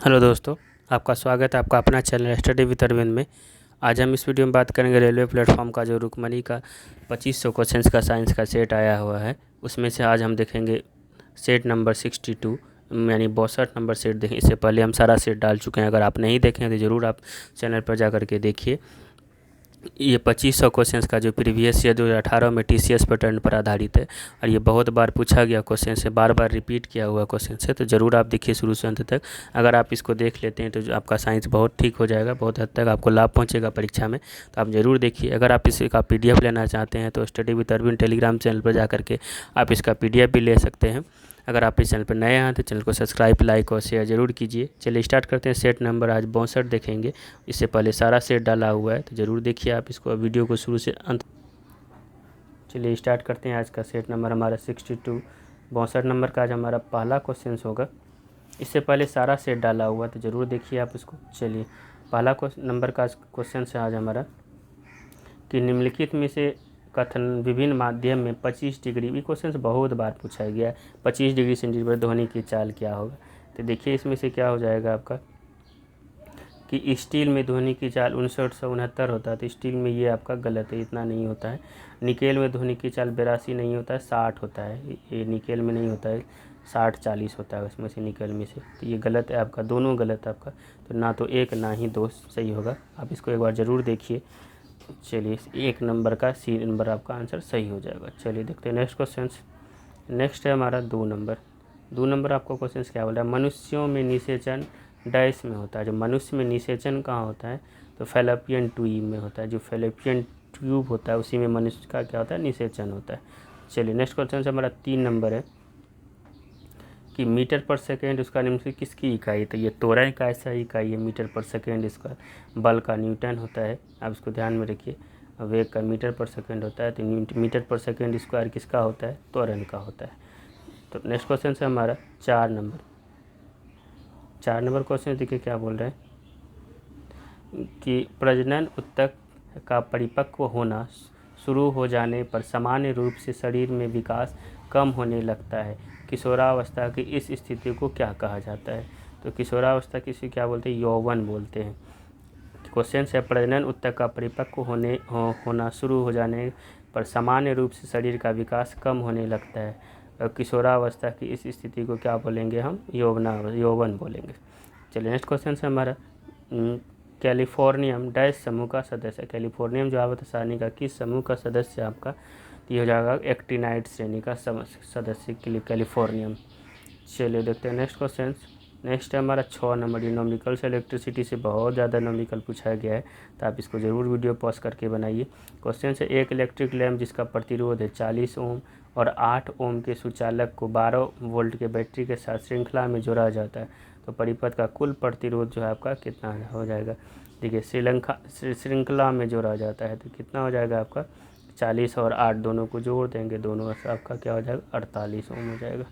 Hello दोस्तों, आपका स्वागत है आपका अपना चैनल स्टडी विद अरविंद में। आज हम इस वीडियो में बात करेंगे रेलवे प्लेटफॉर्म का जो रुक्मणी का 2500 क्वेश्चंस का साइंस का सेट आया हुआ है, उसमें से आज हम देखेंगे सेट नंबर 62 यानी 62 नंबर सेट देखें। इससे पहले हम सारा सेट डाल चुके हैं, अगर आप नहीं देखें तो ज़रूर आप चैनल पर जा कर के देखिए। ये 2500 क्वेश्चंस का जो प्रीवियस ईयर 2018 में TCS पैटर्न पर आधारित है और ये बहुत बार पूछा गया क्वेश्चन है, बार बार रिपीट किया हुआ क्वेश्चन है। तो ज़रूर आप देखिए शुरू से अंत तक। अगर आप इसको देख लेते हैं तो जो आपका साइंस बहुत ठीक हो जाएगा, बहुत हद तक आपको लाभ पहुंचेगा परीक्षा में। तो आप ज़रूर देखिए। अगर आप इसका PDF लेना चाहते हैं तो study with Arvind Telegram channel पर जा करके आप इसका PDF भी ले सकते हैं। अगर आप इस चैनल पर नए हैं तो चैनल को सब्सक्राइब, लाइक और शेयर ज़रूर कीजिए। चलिए स्टार्ट करते हैं। सेट नंबर आज 62 देखेंगे। इससे पहले सारा सेट डाला हुआ है, तो ज़रूर देखिए आप इसको, वीडियो को शुरू से अंत। चलिए स्टार्ट करते हैं। आज का सेट नंबर हमारा 62 62 नंबर का आज हमारा पहला क्वेश्चन होगा। इससे पहले सारा सेट डाला हुआ है, तो ज़रूर देखिए आप इसको। चलिए पहला नंबर का क्वेश्चन है आज हमारा कि निम्नलिखित में से कथन विभिन्न माध्यम में 25 डिग्री, ये क्वेश्चन बहुत बार पूछा गया है, 25 डिग्री सेंटीग्रेड ध्वनि की चाल क्या होगा। तो देखिए इसमें से क्या हो जाएगा आपका कि स्टील में ध्वनि की चाल 5969 होता है, तो स्टील में ये आपका गलत है, इतना नहीं होता है। निकेल में ध्वनि की चाल 82 नहीं होता है, 60 होता है। ये निकेल में नहीं होता है, 60-40 होता है उसमें से, निकेल में से। तो ये गलत है आपका, दोनों गलत है आपका। तो ना तो एक ना ही दो सही होगा। आप इसको एक बार ज़रूर देखिए। चलिए 1 नंबर का C नंबर आपका आंसर सही हो जाएगा। चलिए देखते हैं नेक्स्ट क्वेश्चन। नेक्स्ट है हमारा 2 नंबर। 2 नंबर आपको क्वेश्चन क्या बोला है, मनुष्यों में निषेचन डैश में होता है। जो मनुष्य में निषेचन कहाँ होता है, तो फैलोपियन ट्यूब में होता है। जो फैलोपियन ट्यूब होता है उसी में मनुष्य का क्या होता है, निषेचन होता है। चलिए नेक्स्ट क्वेश्चन हमारा 3 नंबर है कि मीटर पर सेकेंड उसका निम्नलिखित किसकी इकाई। तो ये त्वरण का ऐसा इकाई है, मीटर पर सेकेंड इसका। बल का न्यूटन होता है, आप इसको ध्यान में रखिए। वेग का मीटर पर सेकेंड होता है, तो मीटर पर सेकेंड स्क्वायर किसका होता है, त्वरण का होता है। तो नेक्स्ट क्वेश्चन है हमारा 4 नंबर। 4 नंबर क्वेश्चन देखिए क्या बोल रहे हैं कि प्रजनन ऊतक का परिपक्व होना शुरू हो जाने पर सामान्य रूप से शरीर में विकास कम होने लगता है। किशोरावस्था की इस स्थिति को क्या कहा जाता है। तो किशोरावस्था किसी क्या बोलते हैं, यौवन बोलते हैं। क्वेश्चन है प्रजनन ऊतक का परिपक्व होना शुरू हो जाने पर सामान्य रूप से शरीर का विकास कम होने लगता है और किशोरावस्था की इस स्थिति को क्या बोलेंगे हम, यौवन बोलेंगे। चलिए नेक्स्ट क्वेश्चन है हमारा कैलिफोर्नियम डैश समूह का सदस्य। कैलिफोर्नियम जो आवर्त सारणी का किस समूह का सदस्य आपका, ये हो जाएगा एक्टिनाइड श्रेणी का सदस्य के लिए कैलिफोर्नियम। चलिए देखते हैं नेक्स्ट क्वेश्चन। नेक्स्ट है हमारा 6 नंबर। ये नॉमिकल से इलेक्ट्रिसिटी से बहुत ज़्यादा नॉमिकल पूछा गया है, तो आप इसको ज़रूर वीडियो पॉज करके बनाइए। क्वेश्चन से एक इलेक्ट्रिक लैम्प जिसका प्रतिरोध है 40 ओम और 8 ओम के सुचालक को 12 वोल्ट के बैटरी के साथ श्रृंखला में जोड़ा जाता है, तो परिपथ का कुल प्रतिरोध जो है आपका कितना हो जाएगा। देखिए श्रृंखला में जोड़ा जाता है तो कितना हो जाएगा आपका 40 और 8 दोनों को जोड़ देंगे, दोनों से आपका क्या हो जाएगा 48 ओम हो जाएगा।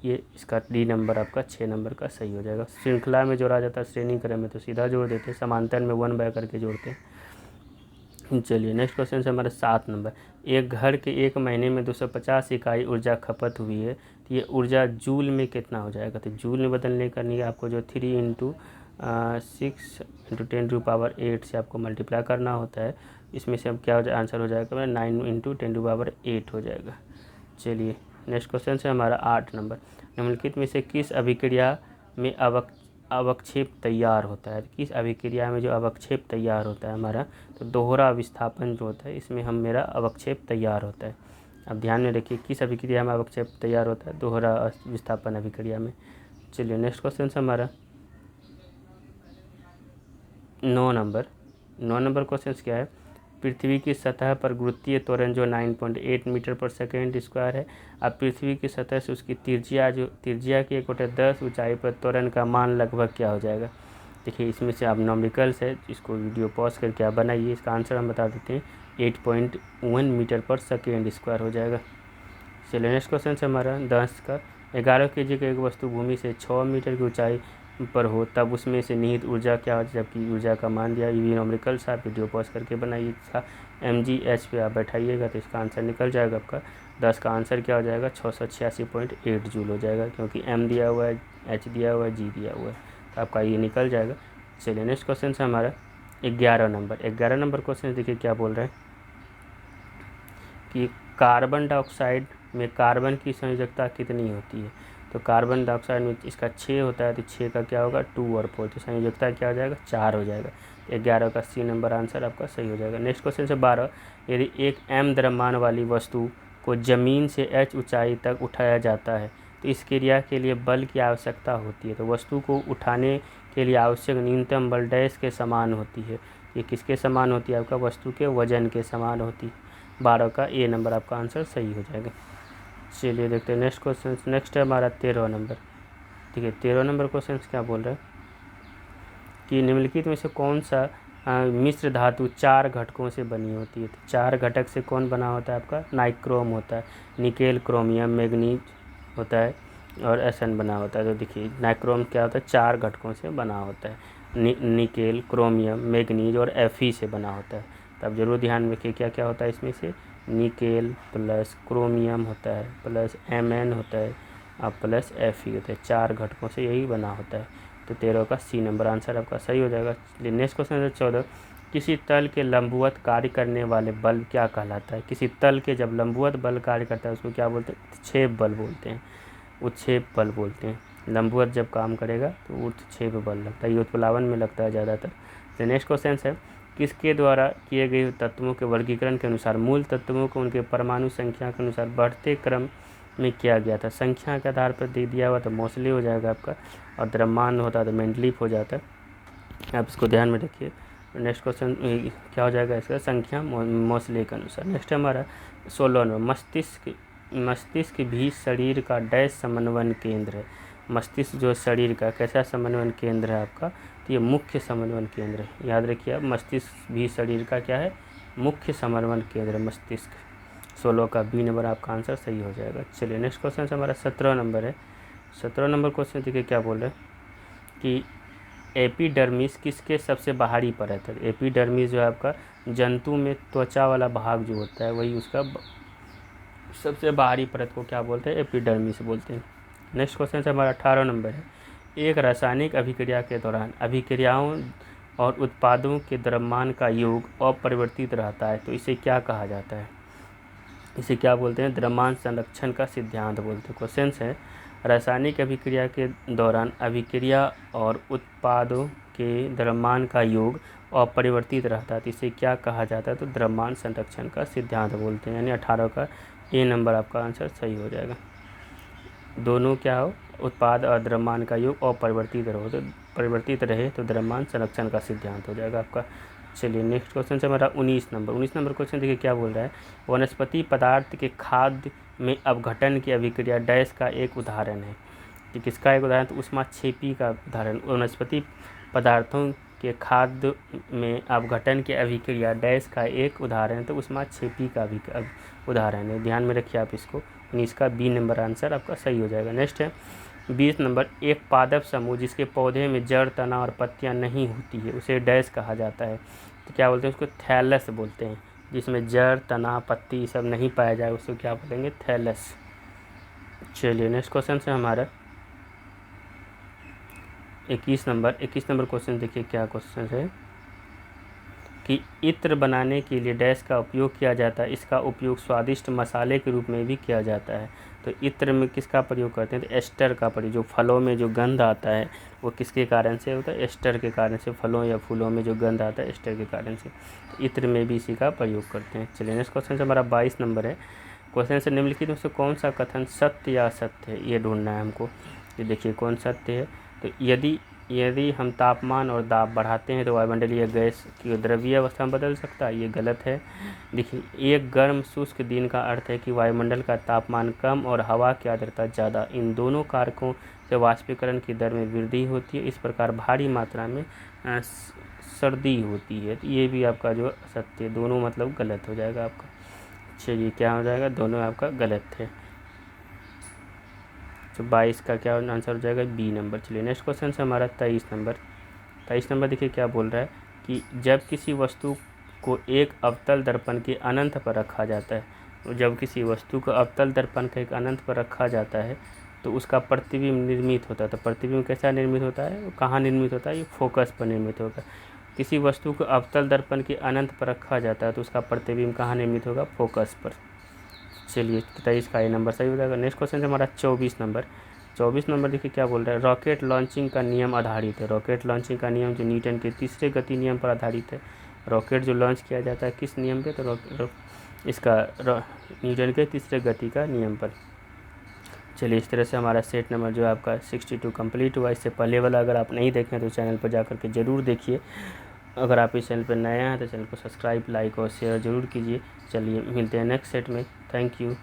ये इसका D नंबर आपका 6 नंबर का सही हो जाएगा। श्रृंखला में जोड़ा जाता है, श्रेणी क्रम में तो सीधा जोड़ देते हैं, समांतर में 1 बाय करके जोड़ते हैं। चलिए नेक्स्ट क्वेश्चन है हमारा 7 नंबर। एक घर के 1 महीने में 250 इकाई ऊर्जा खपत हुई है, तो ये ऊर्जा जूल में कितना हो जाएगा। तो जूल में बदलने का नहीं, आपको जो 3 × 6 × 10⁸ से आपको मल्टीप्लाई करना होता है। इसमें से अब क्या आंसर हो जाएगा, 9 × 10⁸ हो जाएगा। चलिए नेक्स्ट क्वेश्चन है हमारा 8 नंबर। निम्नलिखित में से किस अभिक्रिया में अवक्षेप तैयार होता है। किस अभिक्रिया में जो अवक्षेप तैयार होता है हमारा, तो दोहरा विस्थापन जो होता है, इसमें हम मेरा अवक्षेप तैयार होता है। अब ध्यान में रखिए किस अभिक्रिया में अवक्षेप तैयार होता है, दोहरा विस्थापन अभिक्रिया में। चलिए नेक्स्ट क्वेश्चन है हमारा 9 नंबर। 9 नंबर क्वेश्चन क्या है, पृथ्वी की सतह पर गुरुत्वीय त्वरण जो 9.8 मीटर पर सेकेंड स्क्वायर है, अब पृथ्वी की सतह से उसकी त्रिज्या की 1/10 ऊंचाई पर त्वरण का मान लगभग क्या हो जाएगा। देखिए इसमें से आप नॉमिकल्स है, इसको वीडियो पॉज करके आप बनाइए। इसका आंसर हम बता देते हैं 8.1 मीटर पर सेकेंड स्क्वायर हो जाएगा। चलिए नेक्स्ट क्वेश्चन है हमारा 10 का। 11 kg का एक वस्तु भूमि से 6 मीटर की ऊंचाई पर हो तब उसमें से निहित ऊर्जा क्या हो, जबकि ऊर्जा का मान दिया। ये नॉमिकल से आप वीडियो पॉज करके बनाइए। इसका mgh पे आप बैठाइएगा तो इसका आंसर निकल जाएगा आपका। 10 का आंसर क्या हो जाएगा 686.8 जूल हो जाएगा, क्योंकि m दिया हुआ है, h दिया हुआ है, g दिया हुआ है। तो आपका ये निकल जाएगा। चलिए नेक्स्ट क्वेश्चन है हमारा 11 नंबर। 11 नंबर क्वेश्चन देखिए क्या बोल रहा है कि कार्बन डाइऑक्साइड में कार्बन की संयोजकता कितनी होती है। तो कार्बन डाइऑक्साइड में इसका 6 होता है, तो 6 का क्या होगा 2 और 4, तो संयोजकता क्या हो जाएगा 4 हो जाएगा। 11 का सी नंबर आंसर आपका सही हो जाएगा। नेक्स्ट क्वेश्चन से 12, यदि एक m द्रव्यमान वाली वस्तु को जमीन से h ऊंचाई तक उठाया जाता है तो इस क्रिया के लिए बल की आवश्यकता होती है। तो वस्तु को उठाने के लिए आवश्यक न्यूनतम बल डैश के समान होती है। ये किसके समान होती है, आपका वस्तु के वजन के समान होती है। 12 का ए नंबर आपका आंसर सही हो जाएगा। चलिए देखते हैं नेक्स्ट क्वेश्चन। नेक्स्ट है हमारा 13 नंबर। ठीक है, 13 नंबर क्वेश्चन क्या बोल रहा है कि निम्नलिखित में से कौन सा मिश्र धातु 4 घटकों से बनी होती है। तो 4 घटक से कौन बना होता है, आपका नाइक्रोम होता है, निकेल, क्रोमियम, मैग्नीज होता है और एसन बना होता है। तो देखिए नाइक्रोम क्या होता है 4 घटकों से बना होता है, निकेल, क्रोमियम, मैग्नीज और Fe से बना होता है। तब जरूर ध्यान रखिए क्या क्या होता है इसमें से, निकेल प्लस क्रोमियम होता है प्लस Mn होता है और प्लस Fe होता है। 4 घटकों से यही बना होता है। तो 13 का सी नंबर आंसर आपका सही हो जाएगा। नेक्स्ट क्वेश्चन है 14, किसी तल के लंबवत कार्य करने वाले बल क्या कहलाता है। किसी तल के जब लंबवत बल कार्य करता है उसको क्या बोलते हैं, उत्क्षेप बल बोलते हैं, उत्क्षेप बल बोलते हैं। लंबवत जब काम करेगा तो उत्क्षेप बल लगता है, ये उत्प्लावन में लगता है ज़्यादातर। तो नेक्स्ट क्वेश्चन है, किसके द्वारा किए गए तत्वों के वर्गीकरण के अनुसार मूल तत्वों को उनके परमाणु संख्या के अनुसार बढ़ते क्रम में किया गया था। संख्या के आधार पर दे दिया हुआ तो मोस्टली हो जाएगा आपका, और द्रव्यमान होता है तो मेंडलीफ हो जाता है। आप इसको ध्यान में रखिए। नेक्स्ट क्वेश्चन क्या हो जाएगा इसका, संख्या मोस्टली के अनुसार। नेक्स्ट हमारा 16 नंबर, मस्तिष्क भी शरीर का डैश समन्वयन केंद्र है। मस्तिष्क जो शरीर का कैसा समन्वयन केंद्र है आपका, तो ये मुख्य समन्वयन केंद्र है। याद रखिए आप, मस्तिष्क भी शरीर का क्या है, मुख्य समन्वयन केंद्र है मस्तिष्क। 16 का बी नंबर आपका आंसर सही हो जाएगा। चलिए नेक्स्ट क्वेश्चन हमारा 17 नंबर है। 17 नंबर क्वेश्चन देखिए क्या बोल रहे हैं कि एपिडर्मिस किसके सबसे बाहरी परत है। एपिडर्मिस जो है आपका जंतु में त्वचा वाला भाग जो होता है वही उसका सबसे बाहरी परत को क्या बोलते हैं, एपिडर्मिस बोलते हैं। नेक्स्ट क्वेश्चन हमारा 18 नंबर है, एक रासायनिक अभिक्रिया के दौरान अभिक्रियाओं और उत्पादों के द्रव्यमान का योग अपरिवर्तित रहता है तो इसे क्या कहा जाता है। इसे क्या बोलते हैं, द्रव्यमान संरक्षण का सिद्धांत बोलते हैं। क्वेश्चन है, रासायनिक अभिक्रिया के दौरान अभिक्रिया और उत्पादों के द्रव्यमान का योग अपरिवर्तित रहता है तो इसे क्या कहा जाता है, तो द्रव्यमान संरक्षण का सिद्धांत बोलते हैं। यानी 18 का ए नंबर आपका आंसर सही हो जाएगा। दोनों क्या हो, उत्पाद और द्रव्यमान का योग अपरिवर्तित रहो तो परिवर्तित रहे तो द्रव्यमान संरक्षण का सिद्धांत हो जाएगा आपका। चलिए नेक्स्ट क्वेश्चन से हमारा 19 नंबर क्वेश्चन देखिए क्या बोल रहा है, वनस्पति पदार्थ के खाद्य में अपघटन की अभिक्रिया डैश का एक उदाहरण है। कि किसका एक उदाहरण, तो ऊष्माक्षेपी का उदाहरण। वनस्पति पदार्थों के खाद्य में अपघटन की अभिक्रिया डैश का एक उदाहरण है, तो ऊष्माक्षेपी का भी उदाहरण है। ध्यान में रखिए आप इसको। 19 का बी नंबर आंसर आपका सही हो जाएगा। नेक्स्ट है 20 नंबर, एक पादप समूह जिसके पौधे में जड़, तना और पत्तियां नहीं होती है उसे डैश कहा जाता है। तो क्या बोलते हैं उसको, थैलस बोलते हैं। जिसमें जड़, तना, पत्ती सब नहीं पाया जाए उसको क्या बोलेंगे, थैलस। चलिए नेक्स्ट क्वेश्चन से हमारा 21 नंबर क्वेश्चन देखिए क्या क्वेश्चन है कि इत्र बनाने के लिए डैश का उपयोग किया जाता है। इसका उपयोग स्वादिष्ट मसाले के रूप में भी किया जाता है। तो इत्र में किसका प्रयोग करते हैं, तो एस्टर का प्रयोग। जो फलों में जो गंध आता है वो किसके कारण से होता है, एस्टर के कारण से। फलों या फूलों में जो गंध आता है एस्टर के कारण से, तो इत्र में भी इसी का प्रयोग करते हैं। चलिए नेक्स्ट क्वेश्चन से हमारा 22 नंबर है। क्वेश्चन से निम्नलिखित में से कौन सा कथन सत्य या असत्य है, ये ढूंढना है हमको। ये देखिए कौन सत्य है, तो यदि हम तापमान और दाब बढ़ाते हैं तो वायुमंडलीय गैस की द्रवीय अवस्था में बदल सकता है, ये गलत है। देखिए, एक गर्म शुष्क दिन का अर्थ है कि वायुमंडल का तापमान कम और हवा की आर्द्रता ज़्यादा, इन दोनों कारकों से वाष्पीकरण की दर में वृद्धि होती है। इस प्रकार भारी मात्रा में सर्दी होती है। तो ये भी आपका जो सत्य, दोनों मतलब गलत हो जाएगा आपका। चलिए क्या हो जाएगा, दोनों आपका गलत है। तो 22 का क्या आंसर हो जाएगा, बी नंबर। चलिए नेक्स्ट क्वेश्चन से हमारा 23 नंबर देखिए क्या बोल रहा है कि जब किसी वस्तु को एक अवतल दर्पण के अनंत पर रखा जाता है, जब किसी वस्तु को अवतल दर्पण के एक अनंत पर रखा जाता है तो उसका प्रतिबिंब निर्मित होता है। तो प्रतिबिंब कैसा निर्मित होता है, वो कहाँ निर्मित होता है, ये फोकस पर निर्मित होगा। किसी वस्तु को अवतल दर्पण के अनंत पर रखा जाता है तो उसका प्रतिबिंब कहाँ निर्मित होगा, फोकस पर। चलिए 23 का ये नंबर सही हो जाएगा। नेक्स्ट क्वेश्चन है हमारा 24 नंबर। 24 नंबर देखिए क्या बोल रहा है, रॉकेट लॉन्चिंग का नियम आधारित है। रॉकेट लॉन्चिंग का नियम जो न्यूटन के तीसरे गति नियम पर आधारित है। रॉकेट जो लॉन्च किया जाता है किस नियम पे, तो इसका न्यूटन के तीसरे गति का नियम पर। चलिए इस तरह से हमारा सेट नंबर जो है आपका 62 कंप्लीट हुआ। इससे पहले वाला अगर आप नहीं देखें तो चैनल पर जा करके ज़रूर देखिए। अगर आप इस चैनल पर नए हैं तो चैनल को सब्सक्राइब, लाइक और शेयर ज़रूर कीजिए। चलिए मिलते हैं नेक्स्ट सेट में। Thank you.